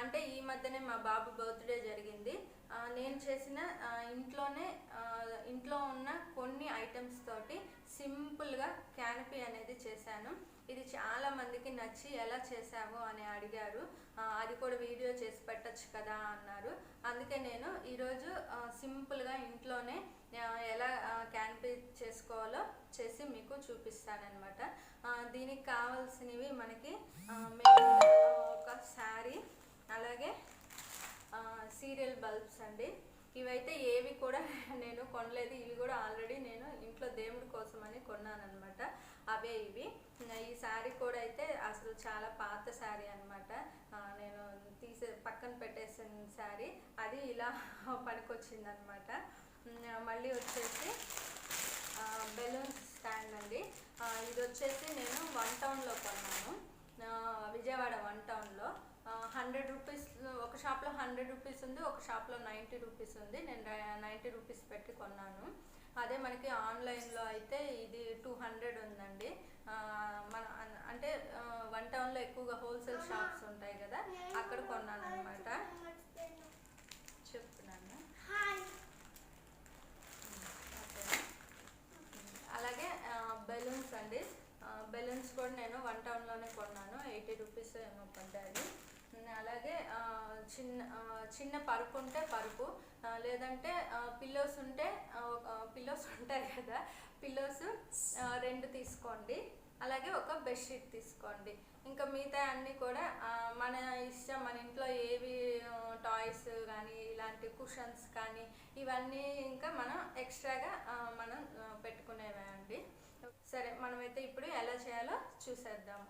అంటే ఈ మధ్యనే మా బాబు బర్త్డే జరిగింది. నేను చేసిన ఇంట్లో ఉన్న కొన్ని ఐటమ్స్ తోటి సింపుల్గా క్యానపీ అనేది చేశాను. ఇది చాలా మందికి నచ్చి ఎలా చేసావు అని అడిగారు. అది కూడా వీడియో చేసి పెట్టచ్చు కదా అన్నారు. అందుకే నేను ఈరోజు సింపుల్గా ఇంట్లోనే ఎలా క్యానపీ చేసుకోవాలో చేసి మీకు చూపిస్తానన్నమాట. దీనికి కావాల్సినవి మనకి ఒక శారీ, అలాగే సీరియల్ బల్బ్స్ అండి. ఇవైతే ఏవి కూడా నేను కొనలేదు, ఇవి కూడా ఆల్రెడీ నేను ఇంట్లో దేవుడి కోసం అని కొన్నాను అనమాట. అవే ఇవి. ఈ శారీ కూడా అయితే అసలు చాలా పాత శారీ అనమాట. నేను పక్కన పెట్టేసిన శారీ, అది ఇలా పనికొచ్చింది అనమాట. మళ్ళీ వచ్చేసి బెలూన్స్ స్టాండ్ అండి. ఇది వచ్చేసి నేను 1 టౌన్లో కొన్నాను, విజయవాడ 1 టౌన్లో. 100 రూపీస్, ఒక షాప్లో 100 రూపీస్ ఉంది, ఒక షాప్లో 90 రూపీస్ ఉంది. నేను 90 రూపీస్ పెట్టి కొన్నాను. అదే మనకి ఆన్లైన్లో అయితే ఇది 200 ఉందండి. అంటే 1 టౌన్లో ఎక్కువగా హోల్సేల్ షాప్స్ ఉంటాయి కదా, అక్కడ కొన్నాను అనమాట. చెప్తున్నాను. అలాగే బెలూన్స్ అండి. బెలూన్స్ కూడా నేను 1 టౌన్లోనే కొన్నాను, 80 రూపీస్ ఏమో పడ్డాయి. అలాగే చిన్న పరుపు ఉంటే పరుపు, లేదంటే పిల్లోస్ ఉంటాయి కదా, పిల్లోస్ 2 తీసుకోండి. అలాగే ఒక బెడ్షీట్ తీసుకోండి. ఇంకా మిగతా అన్నీ కూడా మన ఇష్టం. మన ఇంట్లో ఏవి టాయ్స్ కానీ, ఇలాంటి కుషన్స్ కానీ, ఇవన్నీ ఇంకా మనం ఎక్స్ట్రాగా మనం పెట్టుకునేవే అండి. సరే, మనమైతే ఇప్పుడు ఎలా చేయాలో చూసేద్దాము.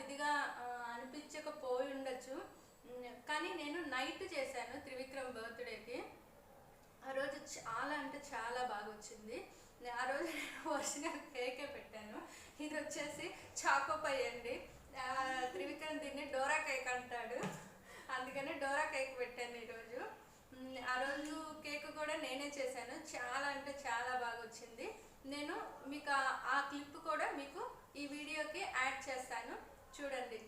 ఇదిగా అనిపించకపోయి ఉండొచ్చు. కానీ నేను నైట్ చేశాను త్రివిక్రమ్ బర్త్డేకి. ఆ రోజు చాలా అంటే చాలా బాగా వచ్చింది. ఆ రోజు నేను ఒరిజినల్ కేకే పెట్టాను. ఇది వచ్చేసి చాకోపై అండి. త్రివిక్రమ్ దీన్ని డోరా కేక్ అంటాడు, అందుకని డోరా కేక్ పెట్టాను ఈరోజు. ఆ రోజు కేక్ కూడా నేనే చేశాను. చాలా అంటే చాలా బాగా వచ్చింది. నేను మీకు ఆ క్లిప్ కూడా మీకు ఈ వీడియోకి యాడ్ చేస్తాను, చూడండి.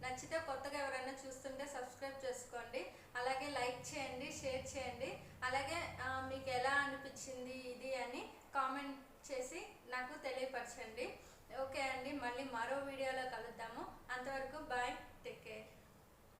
నచ్చితే కొత్తగా ఎవరైనా చూస్తుంటే సబ్స్క్రైబ్ చేసుకోండి, అలాగే లైక్ చేయండి, షేర్ చేయండి. అలాగే మీకు ఎలా అనిపించింది ఇది అని కామెంట్ చేసి నాకు తెలియపరచండి. ఓకే.